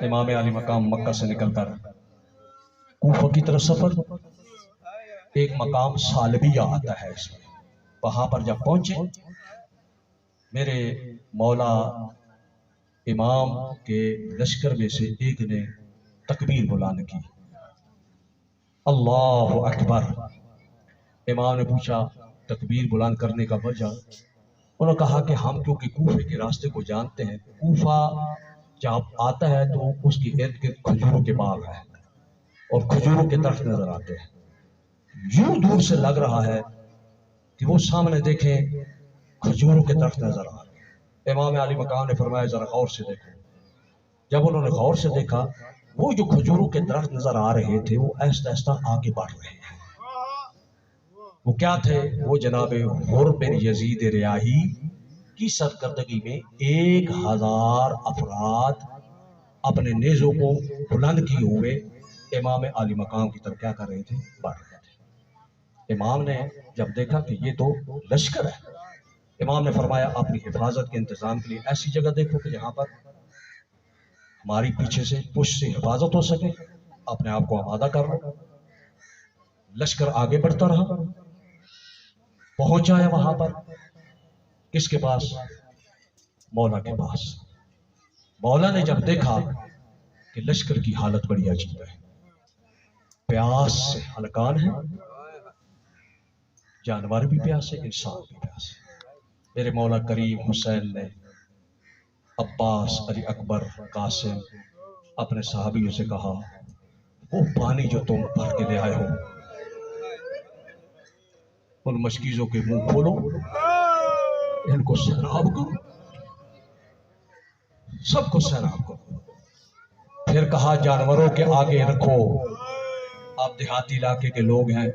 امام علی مقام مکہ سے نکل کر کوفہ کی طرف سفر، ایک مقام سالبیہ آتا ہے اس میں، وہاں پر جب پہنچے میرے مولا امام کے لشکر میں سے ایک نے تکبیر بلند کی، اللہ اکبر۔ امام نے پوچھا تکبیر بلند کرنے کا وجہ؟ انہوں نے کہا کہ ہم کیونکہ کوفے کے راستے کو جانتے ہیں، کوفہ جب آتا ہے تو اس کی ارد گرد کھجوروں کے باغ ہیں اور کھجوروں کے درخت نظر آتے ہیں، یوں دور سے لگ رہا ہے کہ وہ سامنے دیکھیں کھجوروں کے درخت نظر آ رہے ہیں۔ امام علی مقام نے فرمایا ذرا غور سے دیکھو۔ جب انہوں نے غور سے دیکھا، وہ جو کھجوروں کے درخت نظر آ رہے تھے وہ آہستہ آہستہ آگے بڑھ رہے ہیں۔ وہ کیا تھے؟ وہ جناب حر بن یزید ریاحی کی سرکردگی میں 1000 افراد اپنے نیزوں کو بلند کیے ہوئے امام علی مقام کی طرف کیا کر رہے تھے؟ بڑھ رہے تھے۔ امام نے جب دیکھا کہ یہ تو لشکر ہے، امام نے فرمایا اپنی حفاظت کے انتظام کے لیے ایسی جگہ دیکھو کہ جہاں پر ہماری پیچھے سے پشت سے حفاظت ہو سکے، اپنے آپ کو آمادہ کر لو۔ لشکر آگے بڑھتا رہا، پہنچا ہے وہاں پر کس کے پاس؟ مولا کے پاس۔ مولا نے جب دیکھا کہ لشکر کی حالت بڑی عجیب ہے، پیاس سے ہلکان ہے، جانور بھی پیاس ہے، انسان بھی پیاس ہے۔ میرے مولا کریم حسین نے عباس، علی اکبر، قاسم اپنے صحابیوں سے کہا وہ پانی جو تم بھر کے لے آئے ہو ان مشکیزوں کے منہ کھولو، ان کو سیراب کرو، سب کو سیراب کرو۔ پھر کہا جانوروں کے آگے رکھو۔ آپ دیہاتی علاقے کے لوگ ہیں،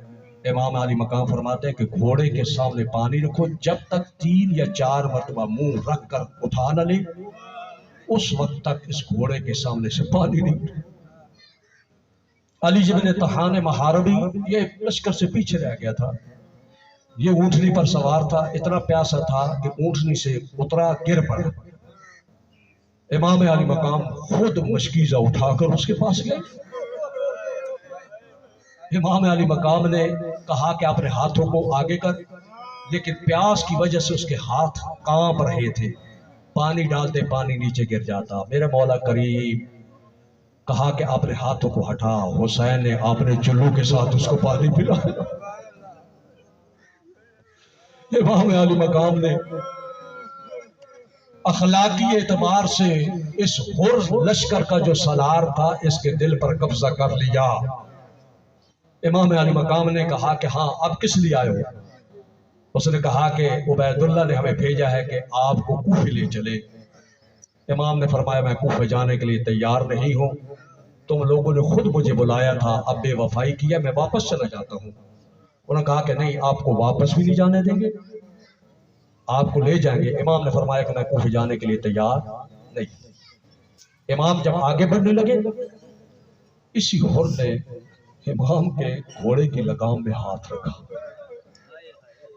امام علی مقام فرماتے ہیں کہ گھوڑے کے سامنے پانی رکھو، جب تک 3 یا 4 مرتبہ منہ رکھ کر اٹھا نہ لے اس وقت تک اس گھوڑے کے سامنے سے پانی نہیں اٹھے۔ علی بن طحان محاربی یہ لشکر سے پیچھے رہ گیا تھا، یہ اونٹنی پر سوار تھا، اتنا پیاسا تھا کہ اونٹنی سے اترا، گر پڑا۔ امام علی مقام خود مشکیزہ اٹھا کر اس کے پاس گئے۔ امام علی مقام نے کہا کہ اپنے ہاتھوں کو آگے کر، لیکن پیاس کی وجہ سے اس کے ہاتھ کانپ رہے تھے، پانی ڈالتے پانی نیچے گر جاتا۔ میرے مولا کریم کہا کہ اپنے ہاتھوں کو ہٹا۔ حسین نے اپنے چلو کے ساتھ اس کو پانی پلایا۔ امام علی مقام نے اخلاقی اعتبار سے اس حر لشکر کا جو سالار تھا اس کے دل پر قبضہ کر لیا۔ امام علی مقام نے کہا کہ ہاں اب کس لیے آئے ہو؟ اس نے کہا کہ عبید اللہ نے ہمیں بھیجا ہے کہ آپ کو کوفے لے چلے۔ امام نے فرمایا میں کوفے جانے کے لیے تیار نہیں ہوں، تم لوگوں نے خود مجھے بلایا تھا، اب بے وفائی کیا، میں واپس چلا جاتا ہوں۔ انہوں نے کہا کہ نہیں، آپ کو واپس بھی نہیں جانے دیں گے، آپ کو لے جائیں گے۔ امام نے فرمایا کہ میں کوفے جانے کے لیے تیار نہیں۔ امام جب آگے بڑھنے لگے، اسی حر نے امام کے گھوڑے کی لگام میں ہاتھ رکھا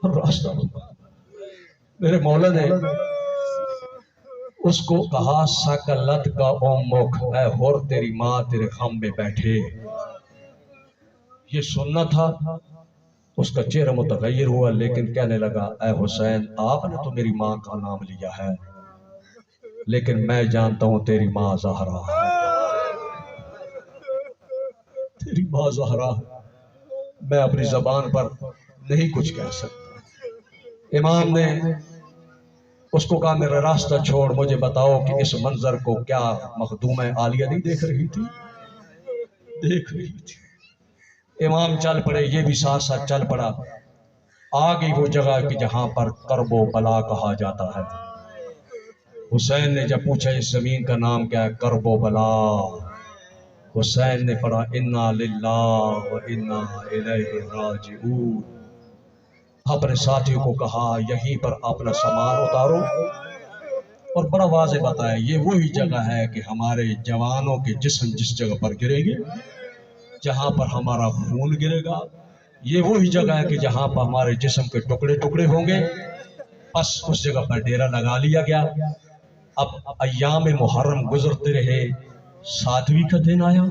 اور راستہ روکا۔ میرے مولا نے اس کو کہا سکلت کا امک، اے حر تیری ماں تیرے غم میں بیٹھے۔ یہ سننا تھا، اس کا چہرہ متغیر ہوا، لیکن کہنے لگا اے حسین آپ نے تو میری ماں کا نام لیا ہے، لیکن میں جانتا ہوں تیری ماں زہرا ہے، تیری ماں زہرا ہے، میں اپنی زبان پر نہیں کچھ کہہ سکتا۔ امام نے اس کو کہا میرا راستہ چھوڑ، مجھے بتاؤ کہ اس منظر کو کیا مخدومہ عالیہ نہیں دیکھ رہی تھی؟ دیکھ رہی تھی۔ امام چل پڑے، یہ بھی ساتھ ساتھ چل پڑا۔ آگئی وہ جگہ کہ جہاں پر کرب و بلا کہا جاتا ہے۔ حسین نے جب پوچھا اس زمین کا نام کیا ہے؟ کرب و بلا۔ حسین نے پڑھا انا للہ و انا الیہ راجعون۔ اپنے ساتھیوں کو کہا یہیں پر اپنا سامان اتارو، اور بڑا واضح بتایا یہ وہی جگہ ہے کہ ہمارے جوانوں کے جسم جس جگہ پر گرے گے، جہاں پر ہمارا خون گرے گا، یہ وہی جگہ ہے کہ جہاں پر ہمارے جسم کے ٹکڑے ٹکڑے ہوں گے۔ بس اس جگہ پر ڈیرا لگا لیا گیا۔ اب ایام محرم گزرتے رہے، 7ویں کا دن آیا،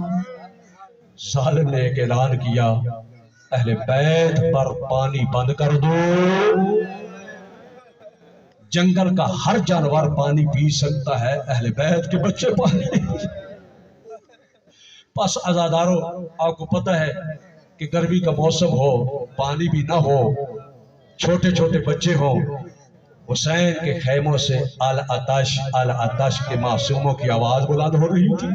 ظالم نے ایک اعلان کیا، اہل بیت پر پانی بند کر دو، جنگل کا ہر جانور پانی پی سکتا ہے، اہل بیت کے بچے پانی نہیں پی سکتے۔ پس عزادارو، آپ کو پتہ ہے کہ گرمی کا موسم ہو، پانی بھی نہ ہو، چھوٹے چھوٹے بچے ہوں، حسین کے خیموں سے العطش العطش کے معصوموں کی آواز بلند ہو رہی تھی،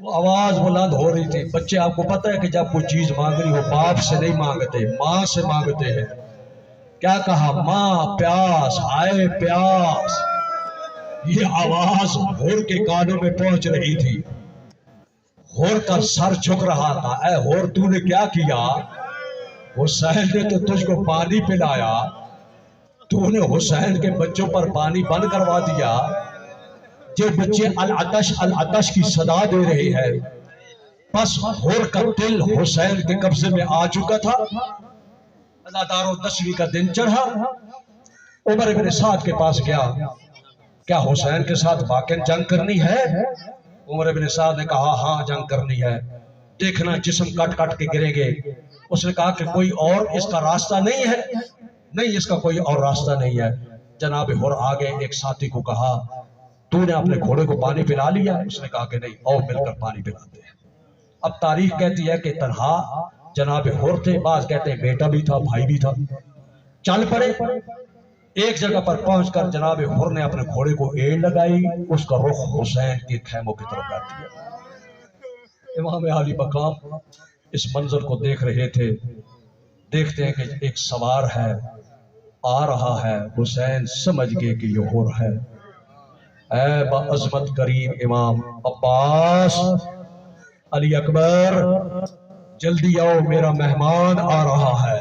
وہ آواز بلند ہو رہی تھی۔ بچے، آپ کو پتہ ہے کہ جب کوئی چیز مانگنی ہو باپ سے نہیں مانگتے، ماں سے مانگتے ہیں۔ کیا کہا؟ ماں پیاس، ہائے پیاس۔ یہ آواز ہور کے کانوں میں پہنچ رہی تھی، ہور کا سر جھک رہا تھا۔ اے ہور، تو نے کیا کیا؟ حسین نے تو تجھ کو پانی پلایا، تو نے حسین کے بچوں پر پانی بند کروا دیا۔ جو بچے العطش العطش کی صدا دے رہے ہیں، بس ہور کا دل حسین کے قبضے میں آ چکا تھا۔ عزادارو، 10ویں کا دن چڑھا، عمر بن سعد کے پاس گیا، کیا حسین کے ساتھ واقعی جنگ کرنی ہے؟ عمر بن سعد نے کہا ہاں جنگ کرنی ہے، دیکھنا جسم کٹ کٹ کے گریں گے۔ اس نے کہا کہ کوئی اور اس کا راستہ نہیں ہے؟ نہیں، اس کا کوئی اور راستہ نہیں ہے۔ جناب ہور آگے ایک ساتھی کو کہا، تو نے اپنے گھوڑے کو پانی پلا لیا؟ اس نے کہا کہ نہیں، اور مل کر پانی پلاتے ہیں۔ اب تاریخ کہتی ہے کہ تنہا جناب ہور تھے، بعض کہتے ہیں بیٹا بھی تھا، بھائی بھی تھا۔ چل پڑے، ایک جگہ پر پہنچ کر جناب ہور نے اپنے گھوڑے کو ایڑ لگائی، اس کا رخ حسین کے خیموں کی طرف کر دیا۔ امام عالی مقام اس منظر کو دیکھ رہے تھے، دیکھتے ہیں کہ ایک سوار ہے، آ رہا ہے۔ حسین سمجھ گئے کہ یہ ہور ہے۔ اے بعظمت کریم امام عباس، علی اکبر، جلدی آؤ، میرا مہمان آ رہا ہے،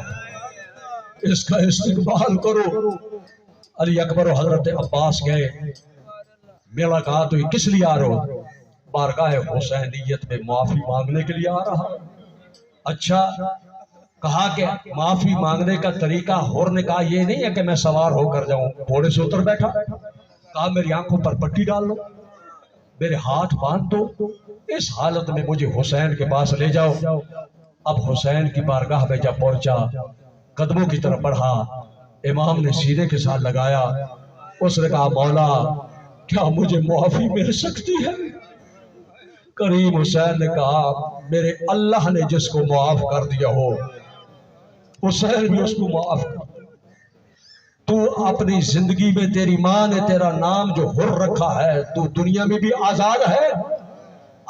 اس کا استقبال کرو۔ علی اکبر و حضرت عباس گئے، میرا کہا تو یہ کس لیے آ رہا ہو؟ بارگاہ حسینیت میں معافی مانگنے کے لیے آ رہا۔ اچھا، کہا کہ معافی مانگنے کا طریقہ؟ ہور نے کہا یہ نہیں ہے کہ میں سوار ہو کر جاؤں، گھوڑے سے اتر بیٹھا، کہا میری آنکھوں پر پٹی ڈال دو، میرے ہاتھ باندھ دو، اس حالت میں مجھے حسین کے پاس لے جاؤ۔ اب حسین کی بارگاہ میں جب پہنچا، قدموں کی طرف بڑھا، امام نے سینے کے ساتھ لگایا، اس نے کہا مولا کیا مجھے معافی مل سکتی ہے؟ کریم حسین نے کہا میرے اللہ نے جس کو معاف کر دیا ہو، حسین بھی اس کو معاف کر دیا۔ تو اپنی زندگی میں تیری ماں نے تیرا نام جو حر رکھا ہے، تو دنیا میں بھی آزاد ہے،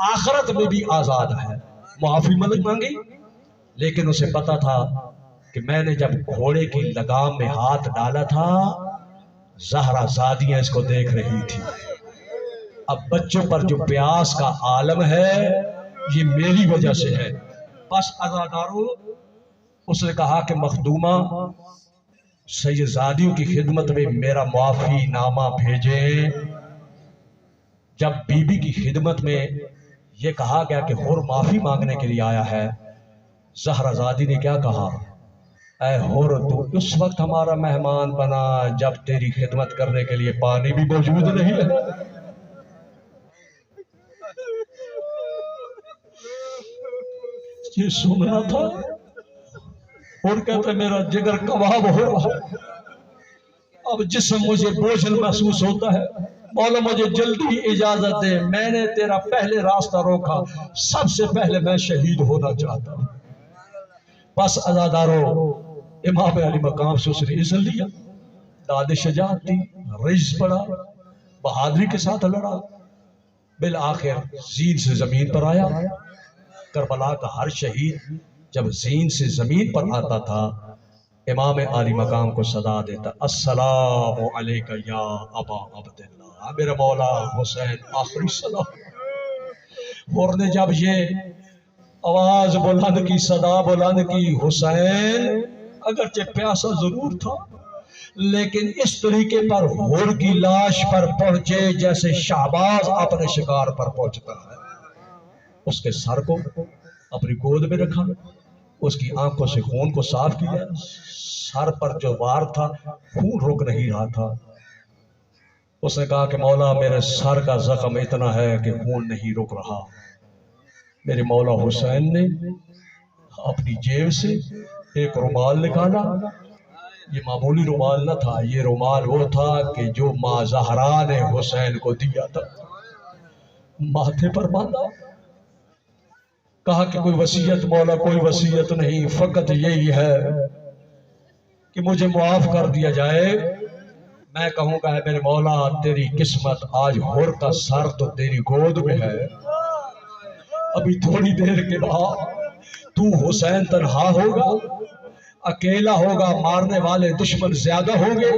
آخرت میں بھی آزاد ہے۔ معافی مانگی، لیکن اسے پتا تھا کہ میں نے جب گھوڑے کی لگام میں ہاتھ ڈالا تھا، زہرا زادیاں اس کو دیکھ رہی تھی۔ اب بچوں پر جو پیاس کا عالم ہے یہ میری وجہ سے ہے۔ بس عزادارو، اس نے کہا کہ مخدومہ سیدزادیوں کی خدمت میں میرا معافی نامہ بھیجیں۔ جب بی بی کی خدمت میں یہ کہا گیا کہ حر معافی مانگنے کے لیے آیا ہے، زہرا زادی نے کیا کہا؟ اے حر، تو اس وقت ہمارا مہمان بنا جب تیری خدمت کرنے کے لیے پانی بھی موجود نہیں ہے۔ یہ سننا تھا، اور کہتے میرا جگر کباب ہو رہا، اب جسم مجھے بوجھل محسوس ہوتا ہے، مولا مجھے جلدی اجازت دے، میں نے تیرا پہلے راستہ روکا، سب سے پہلے میں شہید ہونا چاہتا ہوں۔ بس عزادارو، امام علی مقام سے اس نے عزت لیا، داد شجاعت دی، رجز پڑا، بہادری کے ساتھ لڑا، بالآخر زین سے زمین پر آیا۔ کربلا کا ہر شہید جب زین سے زمین پر آتا تھا، امام عالی مقام کو صدا دیتا، السلام علیکہ یا ابا عبداللہ، میرا مولا حسین آخری سلام۔ اور نے جب یہ آواز بلند کی، صدا بلند کی، حسین اگرچہ پیاسا ضرور تھا لیکن اس طریقے پر حور کی لاش پر پہنچے جیسے شہباز اپنے شکار پر پہنچتا ہے۔ اس کے سر کو اپنی گود میں رکھا، اس کی آنکھوں سے خون کو صاف کیا، سر پر جو وار تھا خون رک نہیں رہا تھا، اس نے کہا کہ مولا میرے سر کا زخم اتنا ہے کہ خون نہیں رک رہا۔ میرے مولا حسین نے اپنی جیب سے ایک رومال نکالا، یہ معمولی رومال نہ تھا، یہ رومال وہ تھا کہ جو ماں زہرا نے حسین کو دیا تھا، ماتھے پر باندھا۔ کہا کہ کوئی وصیت مولا، کوئی وصیت نہیں، فقط یہی ہے کہ مجھے معاف کر دیا جائے۔ میں کہوں گا اے میرے مولا تیری قسمت، آج ہور کا سر تو تیری گود میں ہے، ابھی تھوڑی دیر کے بعد تو حسین تنہا ہوگا، اکیلا ہوگا، مارنے والے دشمن زیادہ ہوں گے،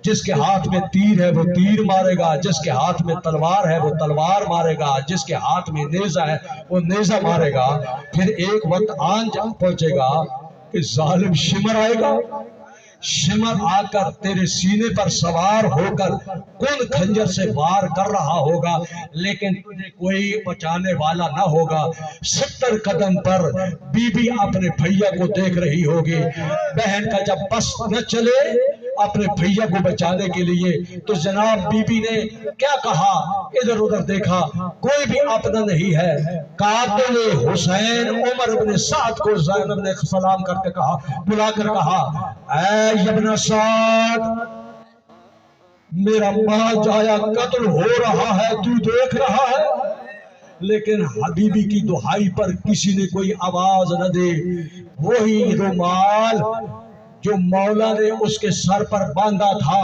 جس کے ہاتھ میں تیر ہے وہ تیر مارے گا، جس کے ہاتھ میں تلوار ہے وہ تلوار مارے گا، جس کے ہاتھ میں نیزہ ہے وہ نیزہ مارے گا۔ پھر ایک وقت آن جا پہنچے گا کہ ظالم شمر آئے گا، شمر آ کر تیرے سینے پر سوار ہو کر کن کھنجر سے وار کر رہا ہوگا، لیکن تجھے کوئی بچانے والا نہ ہوگا۔ 70 قدم پر بی بی اپنے بھیا کو دیکھ رہی ہوگی، بہن کا جب بس نہ چلے اپنے بھیا کو بچانے کے لیے تو جناب بی بی نے کیا کہا، ادھر ادھر دیکھا، کوئی بھی اپنا نہیں ہے۔ قاتل حسین عمر بن سعد کو زینب نے سلام کر کے کہا، بلا کر کہا، اے ابن سعد میرا ماں جایا قتل ہو رہا ہے، تو دیکھ رہا ہے، لیکن حبیبی کی دہائی پر کسی نے کوئی آواز نہ دے۔ وہی رومال جو مولا نے اس کے سر پر باندھا تھا،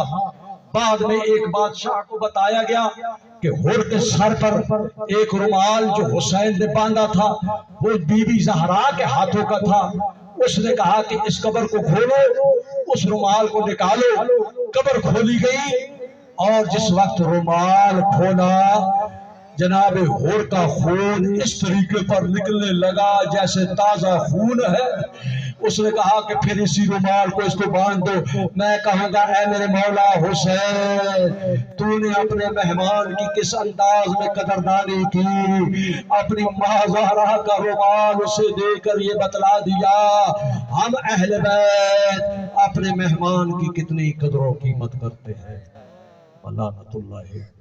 بعد میں ایک بادشاہ کو بتایا گیا کہ ہور کے سر پر ایک رومال جو حسین نے باندھا تھا وہ بی بی زہرا کے ہاتھوں کا تھا۔ اس نے کہا کہ اس قبر کو کھولو، اس رومال کو نکالو۔ قبر کھولی گئی اور جس وقت رومال کھولا جناب ہور کا خون اس طریقے پر نکلنے لگا جیسے تازہ خون ہے۔ اس نے کہا کہ پھر اسی رومال کو اس کو باندھ دو۔ میں کہوں گا اے میرے مولا حسین تو نے اپنے مہمان کی کس انداز میں قدردانی کی، اپنی ماں زہرا کا رومال اسے دے کر یہ بتلا دیا ہم اہل بیت اپنے مہمان کی کتنی قدر و قیمت کرتے ہیں۔ لعنت اللہ